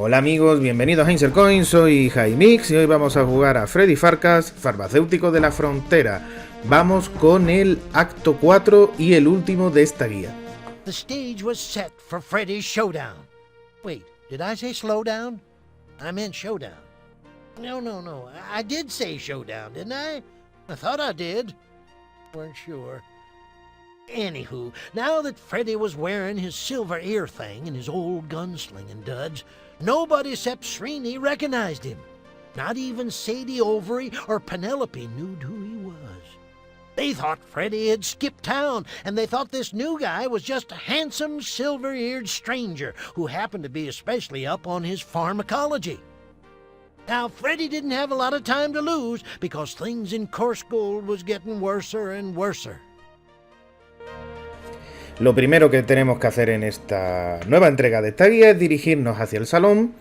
Hola amigos, bienvenidos a Insercoin, soy Jaimix y hoy vamos a jugar a Freddy Pharkas, Farmacéutico de la Frontera. Vamos con el Acto 4 y el último de esta guía. The stage was set for Freddy's showdown. Wait, did I say slowdown? I meant showdown. No. I did say showdown, didn't I? I thought I did. Weren't sure. Anywho, now that Freddy was wearing his silver ear thing and his old gunslinging duds, nobody except Srini recognized him. Not even Sadie Overy or Penelope knew who he was. They thought Freddy had skipped town, and they thought this new guy was just a handsome, silver-eared stranger who happened to be especially up on his pharmacology. Now, Freddy didn't have a lot of time to lose because things in Coarse Gold was getting worser and worser. Lo primero que tenemos que hacer en esta nueva entrega de esta guía es dirigirnos hacia el salón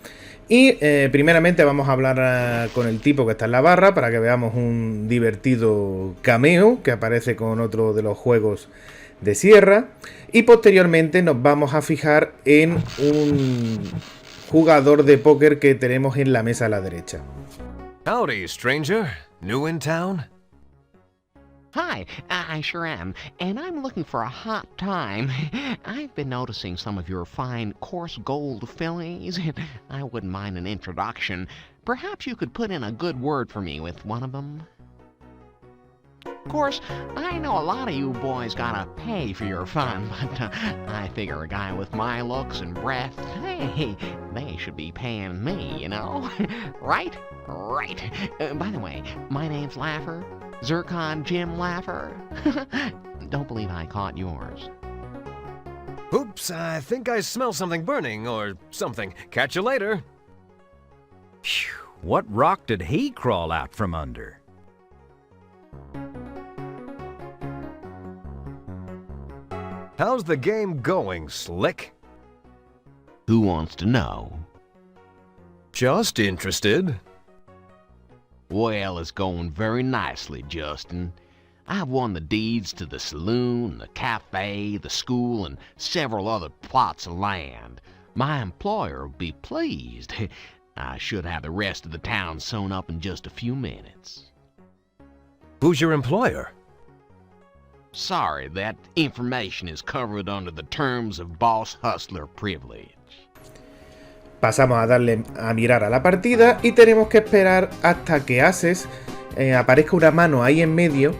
y primeramente vamos a hablar con el tipo que está en la barra para que veamos un divertido cameo que aparece con otro de los juegos de Sierra y posteriormente nos vamos a fijar en un jugador de póker que tenemos en la mesa a la derecha. Howdy, stranger. New in town? Hi, I sure am, and I'm looking for a hot time. I've been noticing some of your fine coarse gold fillies, and I wouldn't mind an introduction. Perhaps you could put in a good word for me with one of them. Of course, I know a lot of you boys gotta pay for your fun, but I figure a guy with my looks and breath, hey, they should be paying me, you know? Right? Right. By the way, my name's Laffer. Zircon Jim Laffer. Don't believe I caught yours. Oops, I think I smell something burning or something. Catch you later. Phew, what rock did he crawl out from under? How's the game going, Slick? Who wants to know? Just interested. Well, it's going very nicely, Justin. I've won the deeds to the saloon, the cafe, the school, and several other plots of land. My employer will be pleased. I should have the rest of the town sewn up in just a few minutes. Who's your employer? Sorry, that information is covered under the terms of boss hustler privilege. Pasamos a darle a mirar a la partida y tenemos que esperar hasta que Ases aparezca una mano ahí en medio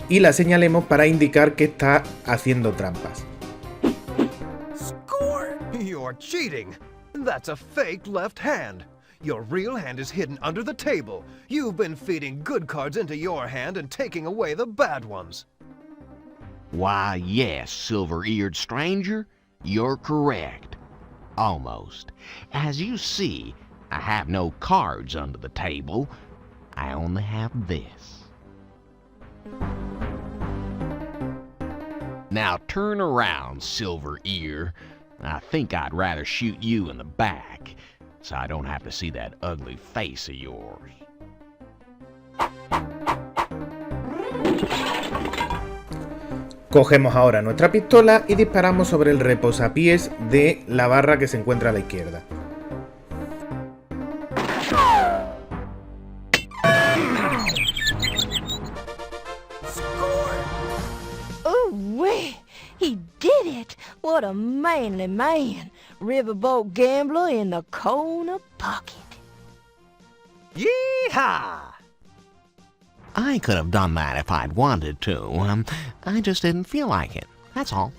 y la señalemos para indicar que está haciendo trampas. Score! You're cheating. That's a fake left hand. Your real hand is hidden under the table. You've been feeding good cards into your hand and taking away the bad ones. Why, yes, silver-eared stranger, you're correct. Almost. As you see, I have no cards under the table. I only have this. Now turn around, Silver Ear. I think I'd rather shoot you in the back, so I don't have to see that ugly face of yours. Cogemos ahora nuestra pistola y disparamos sobre el reposapiés de la barra que se encuentra a la izquierda. Oh, way! He did it! What a manly man! Riverboat gambler in the corner pocket. Yeehaw! I could have done that if I'd wanted to. I just didn't feel like it. That's all.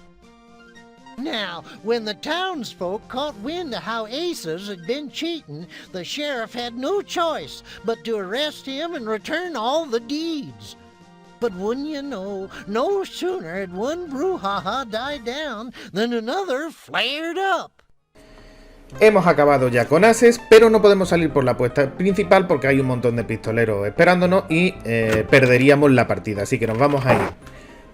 Now, when the townsfolk caught wind of how Aces had been cheating, the sheriff had no choice but to arrest him and return all the deeds. But wouldn't you know, no sooner had one brouhaha died down than another flared up. Hemos acabado ya con Ases, pero no podemos salir por la puerta principal porque hay un montón de pistoleros esperándonos y perderíamos la partida. Así que nos vamos a ir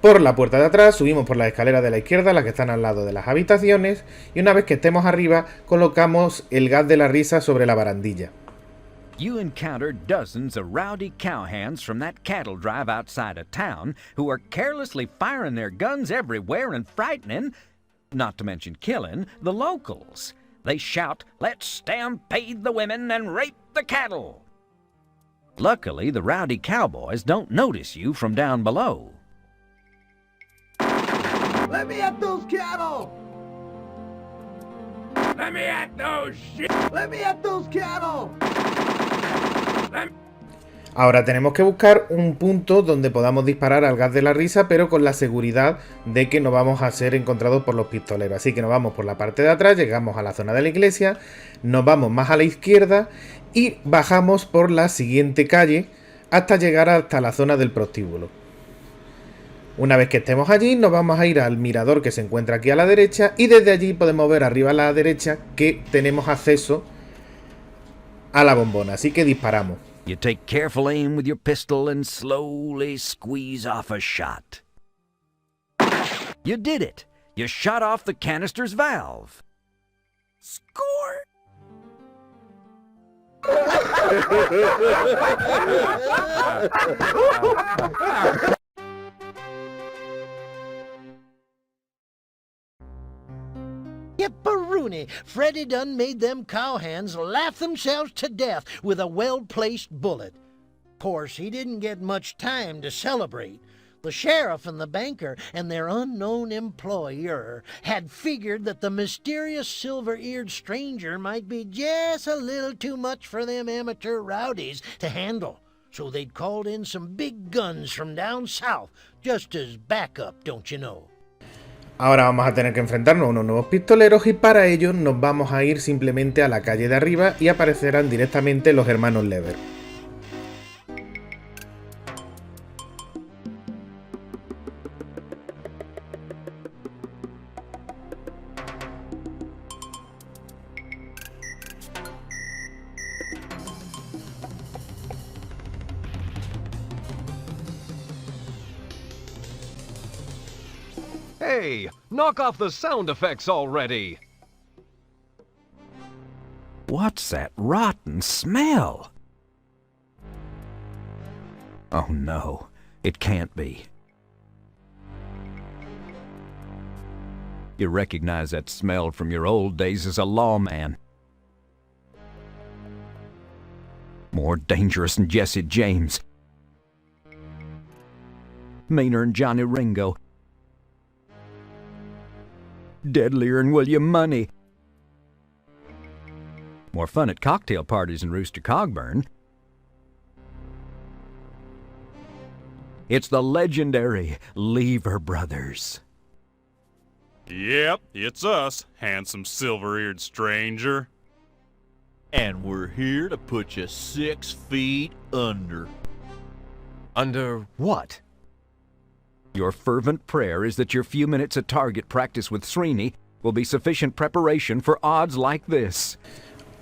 por la puerta de atrás, subimos por las escaleras de la izquierda, las que están al lado de las habitaciones, y una vez que estemos arriba, colocamos el gas de la risa sobre la barandilla. You encountered dozens of rowdy cowhands from that cattle drive outside of town who are carelessly firing their guns everywhere and frightening, not to mention killing, the locals. They shout, "Let's stampede the women and rape the cattle." Luckily, the rowdy cowboys don't notice you from down below. Let me at those cattle! Let me at those shit. Let me at those cattle! Ahora tenemos que buscar un punto donde podamos disparar al gas de la risa, pero con la seguridad de que no vamos a ser encontrados por los pistoleros. Así que nos vamos por la parte de atrás, llegamos a la zona de la iglesia, nos vamos más a la izquierda y bajamos por la siguiente calle hasta llegar hasta la zona del prostíbulo. Una vez que estemos allí, nos vamos a ir al mirador que se encuentra aquí a la derecha y desde allí podemos ver arriba a la derecha que tenemos acceso a la bombona. Así que disparamos. You take careful aim with your pistol and slowly squeeze off a shot. You did it! You shot off the canister's valve. Score! Yipperoonie! Freddy done made them cowhands laugh themselves to death with a well-placed bullet. Course, he didn't get much time to celebrate. The sheriff and the banker and their unknown employer had figured that the mysterious silver-eared stranger might be just a little too much for them amateur rowdies to handle. So they'd called in some big guns from down south, just as backup, don't you know. Ahora vamos a tener que enfrentarnos a unos nuevos pistoleros y para ello nos vamos a ir simplemente a la calle de arriba y aparecerán directamente los hermanos Lever. Hey, knock off the sound effects already! What's that rotten smell? Oh no, it can't be. You recognize that smell from your old days as a lawman. More dangerous than Jesse James. Meaner than Johnny Ringo. Deadlier than William Money. More fun at cocktail parties than Rooster Cogburn. It's the legendary Lever Brothers. Yep, it's us, handsome silver-eared stranger. And we're here to put you 6 feet under. Under what? Your fervent prayer is that your few minutes of target practice with Srini will be sufficient preparation for odds like this.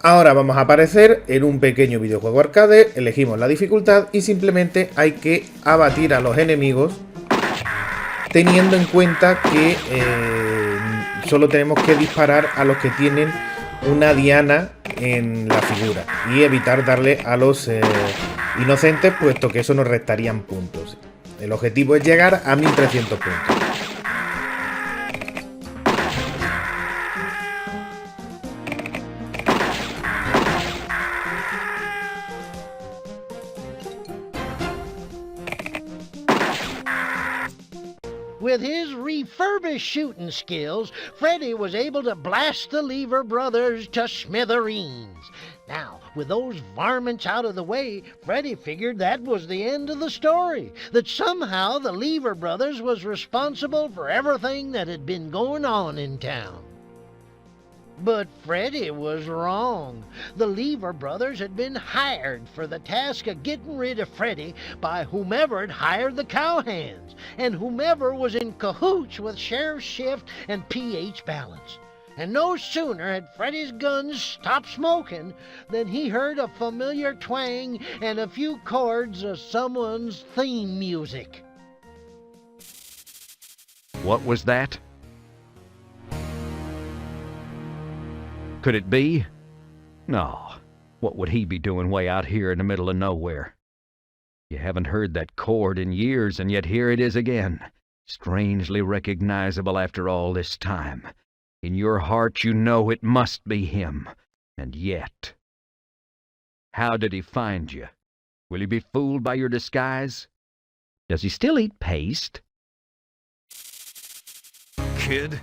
Ahora vamos a aparecer en un pequeño videojuego arcade, elegimos la dificultad y simplemente hay que abatir a los enemigos teniendo en cuenta que solo tenemos que disparar a los que tienen una diana en la figura y evitar darle a los inocentes, puesto que eso nos restarían puntos. El objetivo es llegar a 1300 puntos. With his refurbished shooting skills, Freddy was able to blast the Lever Brothers to smithereens. Now, with those varmints out of the way, Freddy figured that was the end of the story, that somehow the Lever Brothers was responsible for everything that had been going on in town. But Freddy was wrong. The Lever Brothers had been hired for the task of getting rid of Freddy by whomever had hired the cowhands, and whomever was in cahoots with Sheriff Shift and PH Balance. And no sooner had Freddy's guns stopped smoking than he heard a familiar twang and a few chords of someone's theme music. What was that? Could it be? No. What would he be doing way out here in the middle of nowhere? You haven't heard that chord in years, and yet here it is again, strangely recognizable after all this time. In your heart you know it must be him. And yet... How did he find you? Will he be fooled by your disguise? Does he still eat paste? Kid,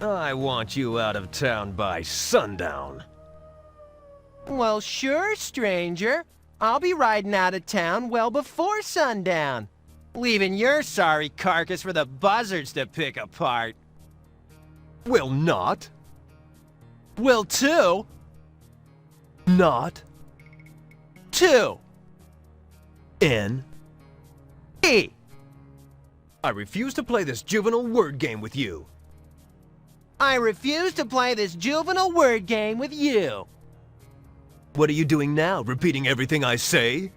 I want you out of town by sundown. Well, sure, stranger. I'll be riding out of town well before sundown, leaving your sorry carcass for the buzzards to pick apart. Will not. Will too. Not. Two. N. E. I refuse to play this juvenile word game with you. I refuse to play this juvenile word game with you. What are you doing now, repeating everything I say?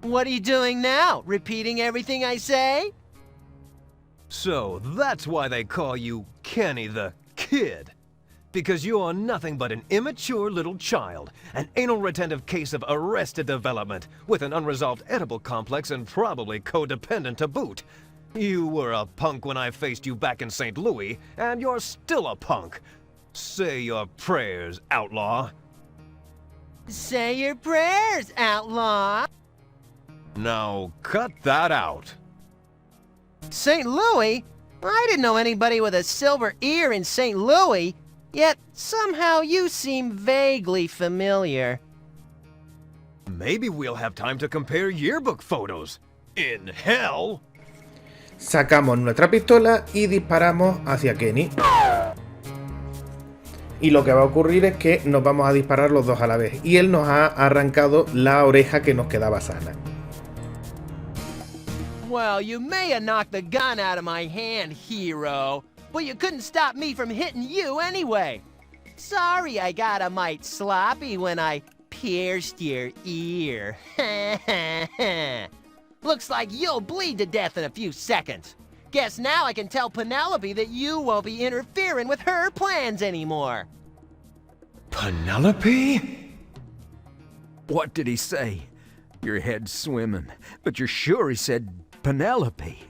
What are you doing now? Repeating everything I say? So that's why they call you Kenny the Kid. Because you are nothing but an immature little child, an anal retentive case of arrested development, with an unresolved edible complex and probably codependent to boot. You were a punk when I faced you back in St. Louis, and you're still a punk. Say your prayers, outlaw. Say your prayers, outlaw. Now, cut that out. St. Louis? I didn't know anybody with a silver ear in St. Louis, yet somehow you seem vaguely familiar. Maybe we'll have time to compare yearbook photos. In hell! Sacamos nuestra pistola y disparamos hacia Kenny. Y lo que va a ocurrir es que nos vamos a disparar los dos a la vez. Y él nos ha arrancado la oreja que nos quedaba sana. Well, you may have knocked the gun out of my hand, hero, but you couldn't stop me from hitting you anyway. Sorry I got a mite sloppy when I pierced your ear. Looks like you'll bleed to death in a few seconds. Guess now I can tell Penelope that you won't be interfering with her plans anymore. Penelope? What did he say? Your head's swimming, but you're sure he said Penelope.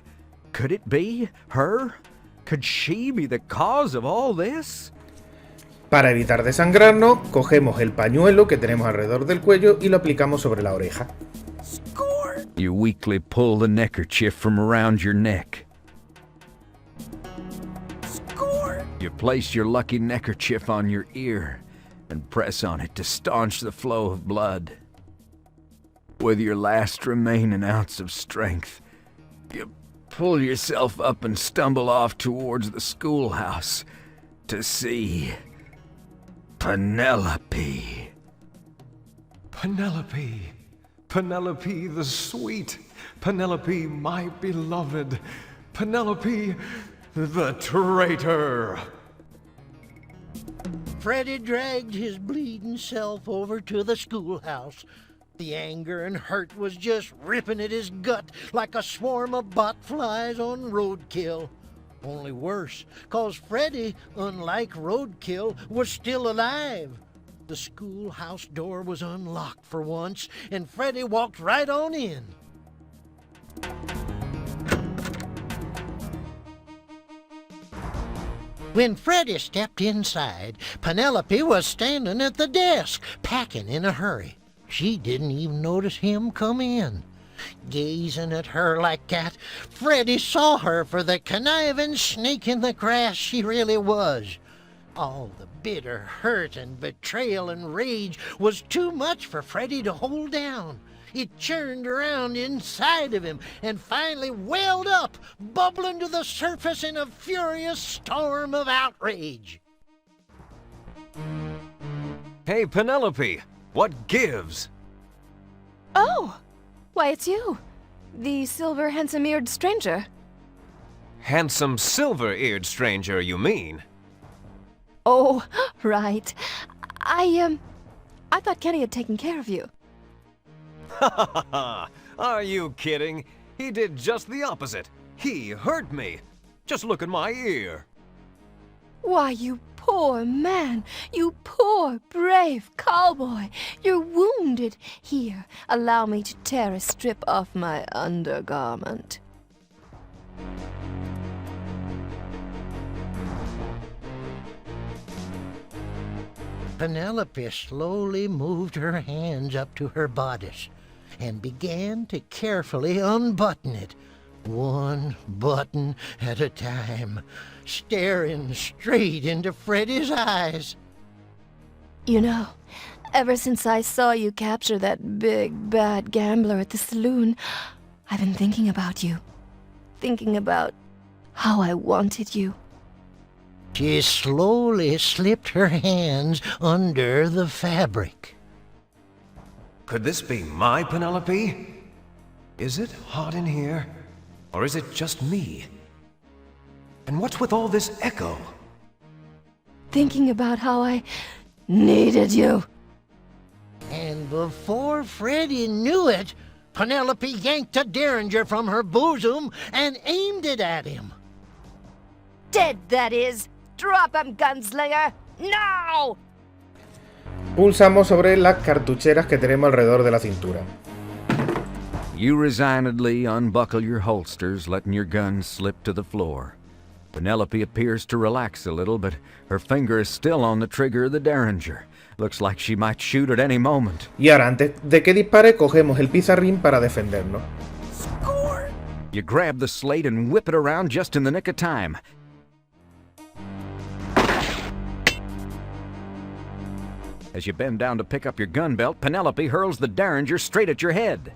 Could it be her? Could she be the cause of all this? Para evitar desangrarnos, cogemos el pañuelo que tenemos alrededor del cuello y lo aplicamos sobre la oreja. You weakly pull the neckerchief from around your neck. You place your lucky neckerchief on your ear and press on it to staunch the flow of blood. With your last remaining ounce of strength, you pull yourself up and stumble off towards the schoolhouse to see Penelope. Penelope. Penelope the sweet. Penelope my beloved. Penelope the traitor. Freddy dragged his bleeding self over to the schoolhouse. The anger and hurt was just ripping at his gut like a swarm of botflies on roadkill. Only worse, 'cause Freddy, unlike roadkill, was still alive. The schoolhouse door was unlocked for once, and Freddy walked right on in. When Freddy stepped inside, Penelope was standing at the desk, packing in a hurry. She didn't even notice him come in. Gazing at her like that, Freddy saw her for the conniving snake in the grass she really was. All the bitter hurt and betrayal and rage was too much for Freddy to hold down. It churned around inside of him and finally welled up, bubbling to the surface in a furious storm of outrage. Hey, Penelope, what gives? Oh! Why, it's you. The silver handsome-eared stranger. Handsome silver-eared stranger, you mean? Oh, right. I thought Kenny had taken care of you. Ha ha ha ha! Are you kidding? He did just the opposite. He hurt me. Just look at my ear. Why, you poor man. You poor, brave cowboy. You're wounded. Here, allow me to tear a strip off my undergarment. Penelope slowly moved her hands up to her bodice and began to carefully unbutton it, one button at a time, staring straight into Freddy's eyes. You know, ever since I saw you capture that big, bad gambler at the saloon, I've been thinking about you. Thinking about how I wanted you. She slowly slipped her hands under the fabric. Could this be my Penelope? Is it hot in here? Or is it just me? And what's with all this echo? Thinking about how I needed you. And before Freddy knew it, Penelope yanked a derringer from her bosom and aimed it at him. Dead, that is. Drop him, gunslinger. Now! Pulsamos sobre las cartucheras que tenemos alrededor de la cintura. You resignedly unbuckle your holsters, letting your gun slip to the floor. Penelope appears to relax a little, but her finger is still on the trigger of the derringer. Looks like she might shoot at any moment. Y ahora, antes de que dispare, cogemos el pizarrín para defendernos. Score! You grab the slate and whip it around just in the nick of time. As you bend down to pick up your gun belt, Penelope hurls the derringer straight at your head.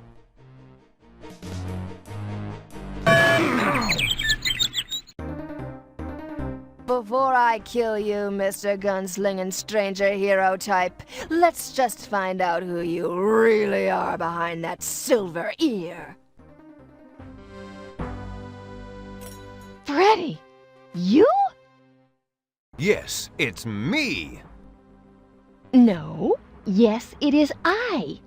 Before I kill you, Mr. Gunslinging Stranger Hero type, let's just find out who you really are behind that silver ear. Freddy! You? Yes, it's me! No. Yes, it is I.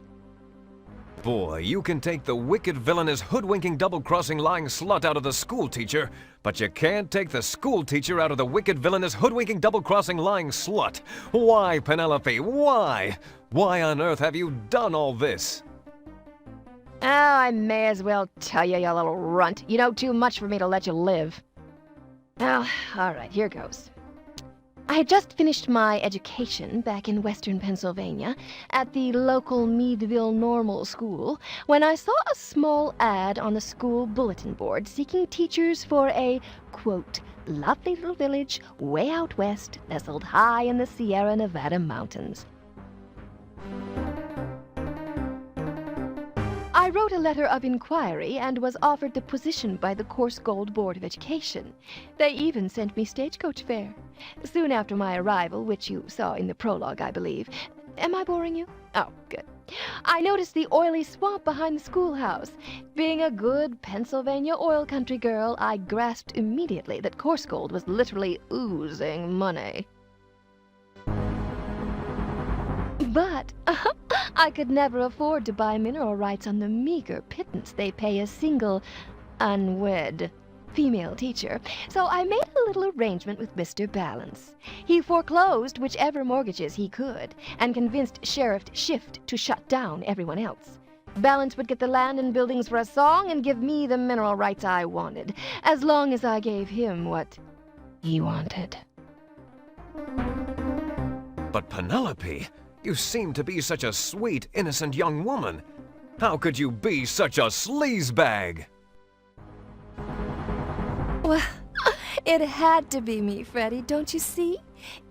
Boy, you can take the wicked villainous hoodwinking double-crossing lying slut out of the schoolteacher, but you can't take the schoolteacher out of the wicked villainous hoodwinking double-crossing lying slut. Why, Penelope, why? Why on earth have you done all this? Oh, I may as well tell you, you little runt. You know too much for me to let you live. Well, alright, here goes. I had just finished my education back in western Pennsylvania at the local Meadville Normal School when I saw a small ad on the school bulletin board seeking teachers for a, quote, lovely little village way out west nestled high in the Sierra Nevada mountains. I wrote a letter of inquiry and was offered the position by the Course Gold Board of Education. They even sent me stagecoach fare. Soon after my arrival, which you saw in the prologue, I believe. Am I boring you? Oh, good. I noticed the oily swamp behind the schoolhouse. Being a good Pennsylvania oil country girl, I grasped immediately that Course Gold was literally oozing money. But I could never afford to buy mineral rights on the meager pittance they pay a single, unwed female teacher, so I made a little arrangement with Mr. Balance. He foreclosed whichever mortgages he could, and convinced Sheriff Schiff to shut down everyone else. Balance would get the land and buildings for a song and give me the mineral rights I wanted, as long as I gave him what he wanted. But Penelope, you seem to be such a sweet, innocent young woman. How could you be such a sleazebag? Well, it had to be me, Freddy, don't you see?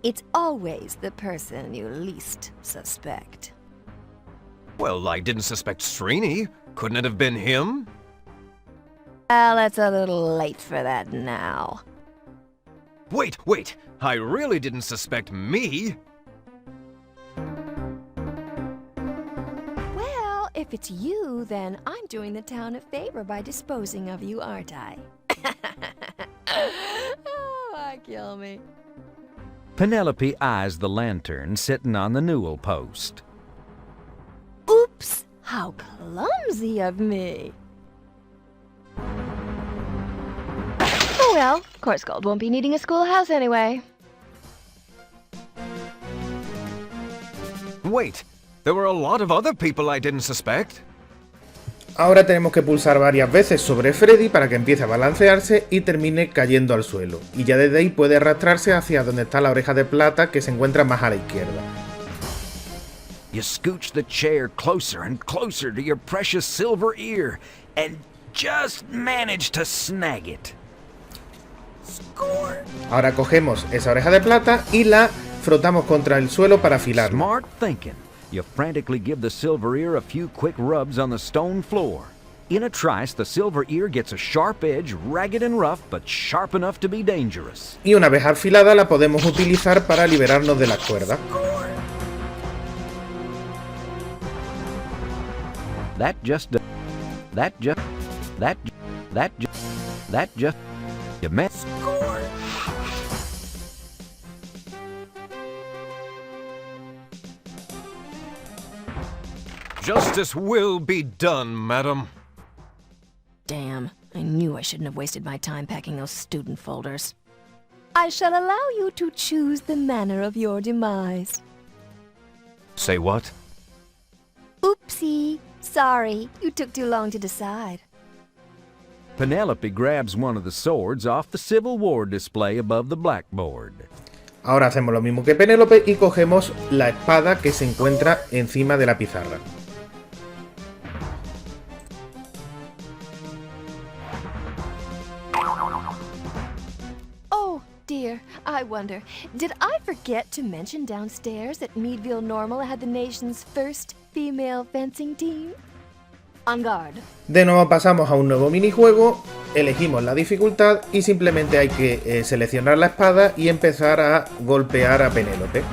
It's always the person you least suspect. Well, I didn't suspect Srini. Couldn't it have been him? Well, it's a little late for that now. Wait! I really didn't suspect me! Well, if it's you, then I'm doing the town a favor by disposing of you, aren't I? Oh, kill me. Penelope eyes the lantern sitting on the newel post. Oops! How clumsy of me! Oh well, Course Gold won't be needing a schoolhouse anyway. Wait, there were a lot of other people I didn't suspect. Ahora tenemos que pulsar varias veces sobre Freddy para que empiece a balancearse y termine cayendo al suelo. Y ya desde ahí puede arrastrarse hacia donde está la oreja de plata que se encuentra más a la izquierda. You scooch the chair closer and closer to your precious silver ear and just manage to snag it. Ahora cogemos esa oreja de plata y la frotamos contra el suelo para afilarla. Smart thinking. You frantically give the silver ear a few quick rubs on the stone floor. In a trice, the silver ear gets a sharp edge, ragged and rough, but sharp enough to be dangerous. Y una vez afilada la podemos utilizar para liberarnos de las cuerdas. You met. Justice will be done, madam. Damn, I knew I shouldn't have wasted my time packing those student folders. I shall allow you to choose the manner of your demise. Say what? Oopsie. Sorry, you took too long to decide. Penelope grabs one of the swords off the Civil War display above the blackboard. Ahora hacemos lo mismo que Penélope y cogemos la espada que se encuentra encima de la pizarra. Oh dear, I wonder, did I forget to mention downstairs that Meadville Normal had the nation's first female fencing team? On guard. De nuevo pasamos a un nuevo minijuego, elegimos la dificultad y simplemente hay que seleccionar la espada y empezar a golpear a Penélope.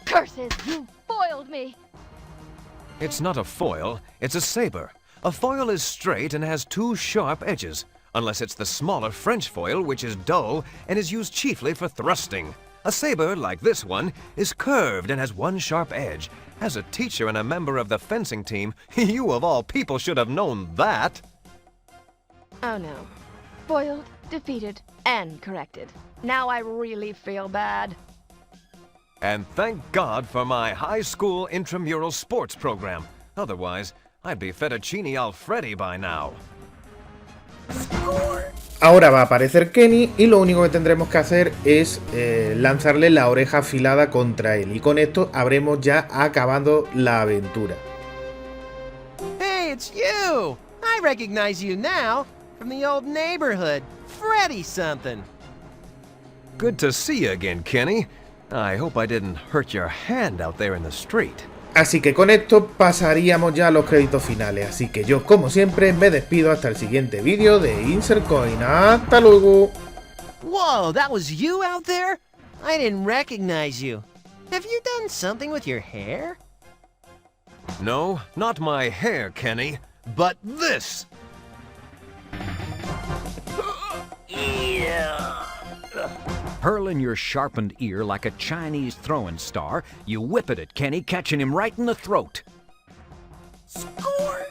Curses, you foiled me! It's not a foil, it's a saber. A foil is straight and has two sharp edges, unless it's the smaller French foil, which is dull and is used chiefly for thrusting. A saber, like this one, is curved and has one sharp edge. As a teacher and a member of the fencing team, you of all people should have known that. Oh no. Foiled, defeated, and corrected. Now I really feel bad. And thank God for my high school intramural sports program. Otherwise, I'd be fettuccine Alfredo by now. Ahora va a aparecer Kenny y lo único que tendremos que hacer es lanzarle la oreja afilada contra él. Y con esto habremos ya acabado la aventura. Hey, it's you! I recognize you now from the old neighborhood. Freddy something. Good to see you again, Kenny. I hope I didn't hurt your hand out there in the street. Así que con esto pasaríamos ya a los créditos finales. Así que yo, como siempre, me despido hasta el siguiente vídeo de Insert Coin. ¡Hasta luego! Whoa, that was you out there? I didn't recognize you. Have you done something with your hair? No, not my hair, Kenny, but this! Hurling your sharpened ear like a Chinese throwing star, you whip it at Kenny, catching him right in the throat. Score!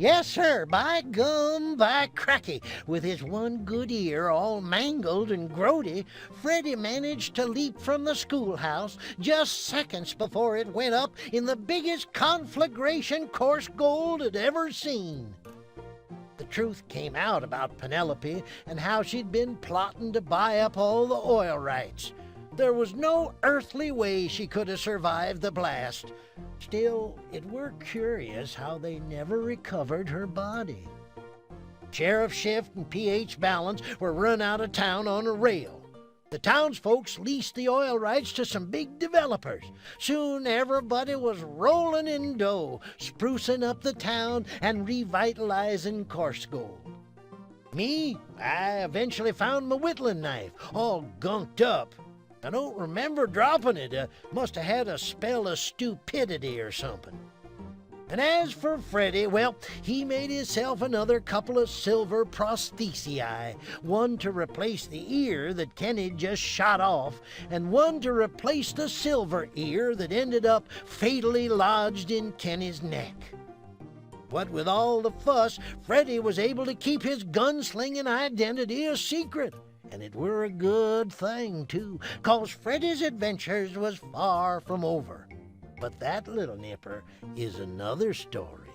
Yes, sir, by gum, by cracky. With his one good ear all mangled and grody, Freddy managed to leap from the schoolhouse just seconds before it went up in the biggest conflagration coarse gold had ever seen. The truth came out about Penelope and how she'd been plotting to buy up all the oil rights. There was no earthly way she could have survived the blast. Still, it were curious how they never recovered her body. Sheriff Shift and P.H. Balance were run out of town on a rail. The townsfolks leased the oil rights to some big developers. Soon everybody was rolling in dough, sprucing up the town and revitalizing coarse gold. Me, I eventually found my whittling knife, all gunked up. I don't remember dropping it. Must have had a spell of stupidity or something. And as for Freddy, well, he made himself another couple of silver prosthesii, one to replace the ear that Kenny just shot off, and one to replace the silver ear that ended up fatally lodged in Kenny's neck. What with all the fuss, Freddy was able to keep his gunslinging identity a secret. And it were a good thing, too, 'cause Freddy's adventures was far from over. But that, little nipper, is another story.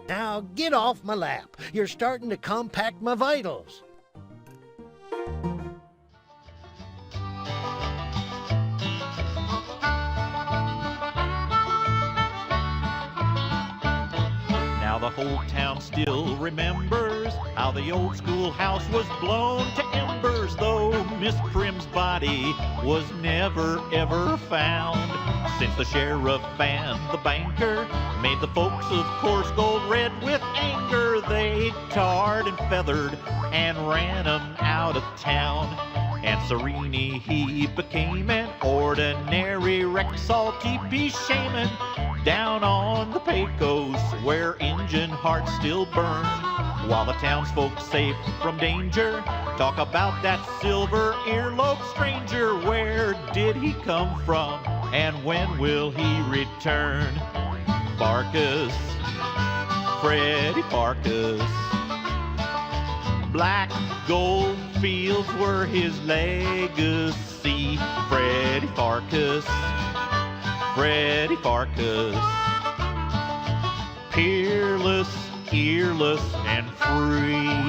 Now get off my lap. You're starting to compact my vitals. Now the whole town still remembers how the old schoolhouse was blown to embers, though Miss Prim's body was never ever found. Since the sheriff and the banker made the folks of course gold red with anger, they tarred and feathered and ran 'em out of town. And Serini, he became an ordinary Rexall TP shaman down on the Pecos, where engine hearts still burn. While the townsfolk safe from danger talk about that silver earlobe stranger. Where did he come from, and when will he return? Farkas, Freddy Pharkas. Black gold fields were his legacy. Freddy Pharkas, Freddy Pharkas. Peerless, earless, and free.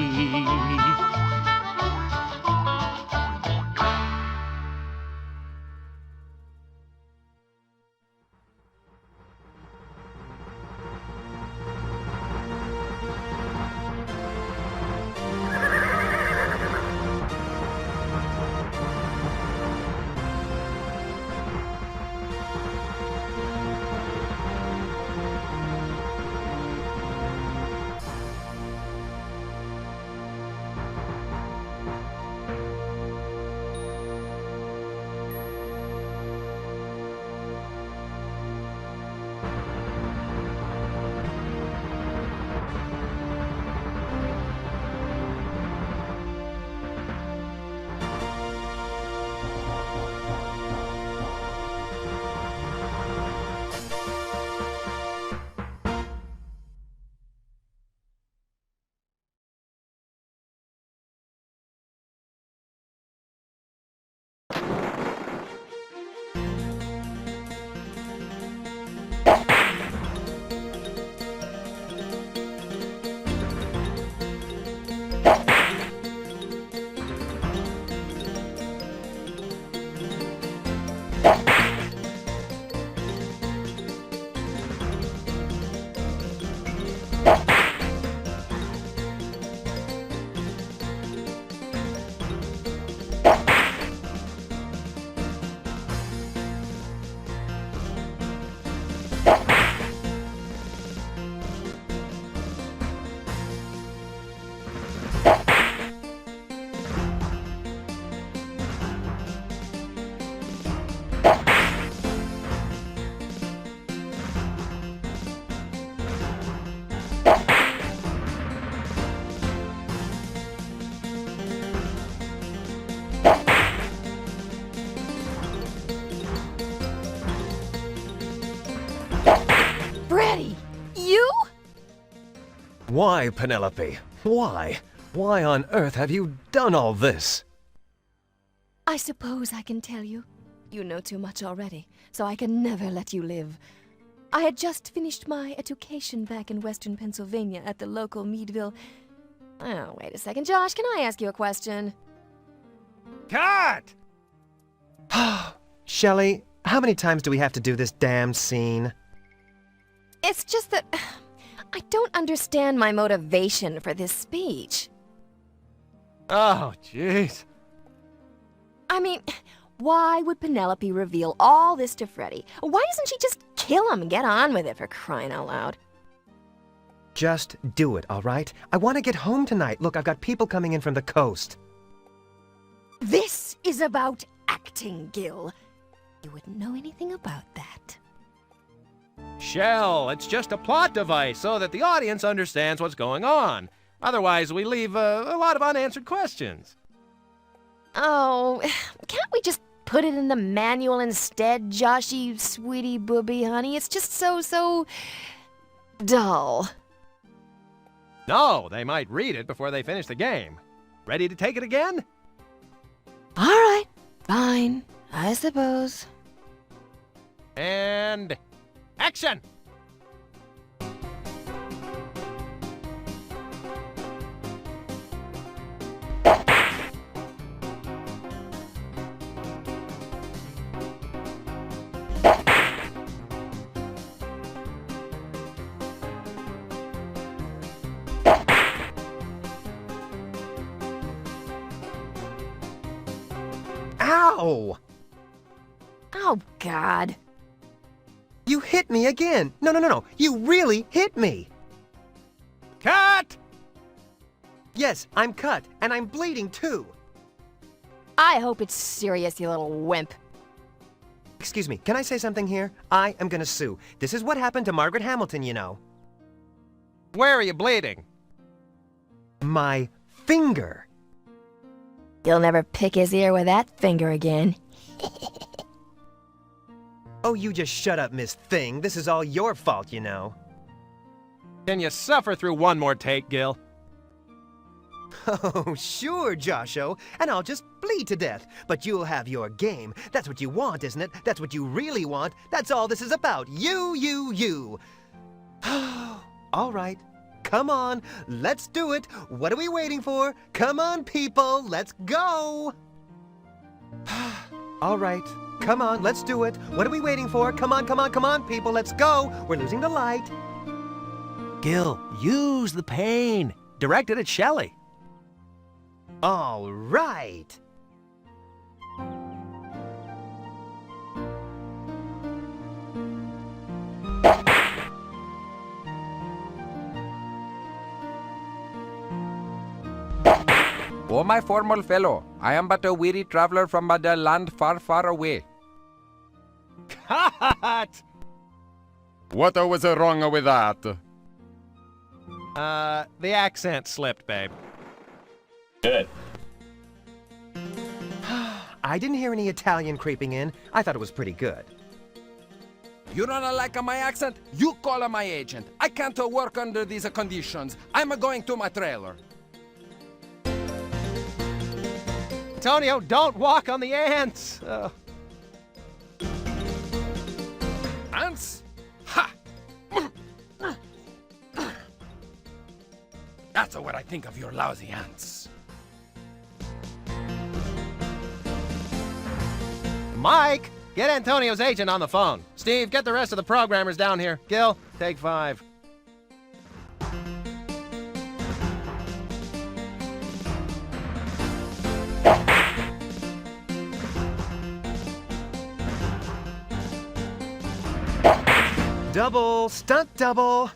Why, Penelope? Why? Why on earth have you done all this? I suppose I can tell you. You know too much already, so I can never let you live. I had just finished my education back in western Pennsylvania at the local Meadville. Oh, wait a second, Josh, can I ask you a question? Cut! Shelley, how many times do we have to do this damn scene? It's just that I don't understand my motivation for this speech. Oh, jeez. I mean, why would Penelope reveal all this to Freddy? Why doesn't she just kill him and get on with it, for crying out loud? Just do it, all right? I want to get home tonight. Look, I've got people coming in from the coast. This is about acting, Gil. You wouldn't know anything about that. Shell, it's just a plot device so that the audience understands what's going on. Otherwise, we leave a lot of unanswered questions. Oh, can't we just put it in the manual instead, Joshy, sweetie, booby, honey? It's just so dull. No, they might read it before they finish the game. Ready to take it again? All right, fine, I suppose. And action! Ow! Oh, God. You hit me again! No. You really hit me! Cut! Yes, I'm cut, and I'm bleeding too. I hope it's serious, you little wimp. Excuse me, can I say something here? I am gonna sue. This is what happened to Margaret Hamilton, you know. Where are you bleeding? My finger. You'll never pick his ear with that finger again. Oh, you just shut up, Miss Thing. This is all your fault, you know. Can you suffer through one more take, Gil? Oh, sure, Josho, and I'll just bleed to death. But you'll have your game. That's what you want, isn't it? That's what you really want. That's all this is about. You. All right. Come on, let's do it. What are we waiting for? Come on, people, let's go. All right. Come on, let's do it. What are we waiting for? Come on, people, let's go. We're losing the light. Gil, use the pain. Directed at Shelley. All right. Oh, my formal fellow, I am but a weary traveler from a land far, far away. Cut! What was wrong with that? The accent slipped, babe. Good. I didn't hear any Italian creeping in. I thought it was pretty good. You don't like my accent? You call my agent. I can't work under these conditions. I'm going to my trailer. Antonio, don't walk on the ants! Ants? Ha! That's what I think of your lousy ants. Mike, get Antonio's agent on the phone. Steve, get the rest of the programmers down here. Gil, take 5. Double, stunt double.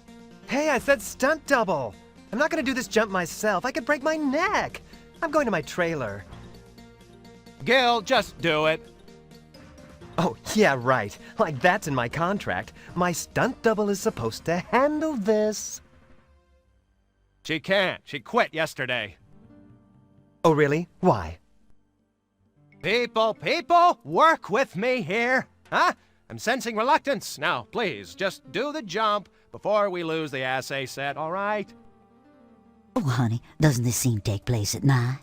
Hey, I said stunt double. I'm not gonna do this jump myself. I could break my neck. I'm going to my trailer. Gil, just do it. Oh, yeah, right. Like that's in my contract. My stunt double is supposed to handle this. She can't. She quit yesterday. Oh, really? Why? People, work with me here. Huh? I'm sensing reluctance. Now, please, just do the jump before we lose the assay set, all right? Oh, honey, doesn't this scene take place at night?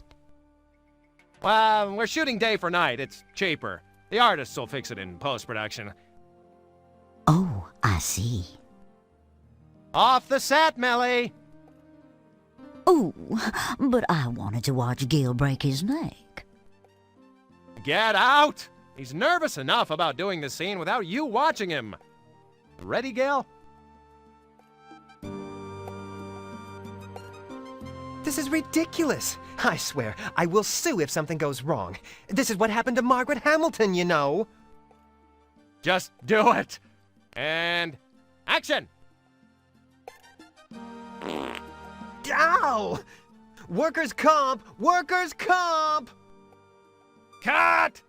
Well, we're shooting day for night. It's cheaper. The artists will fix it in post-production. Oh, I see. Off the set, Millie! Oh, but I wanted to watch Gil break his neck. Get out! He's nervous enough about doing the scene without you watching him. Ready, Gil? This is ridiculous. I swear, I will sue if something goes wrong. This is what happened to Margaret Hamilton, you know. Just do it. And action! Ow! Workers' comp! Workers' comp! Cut!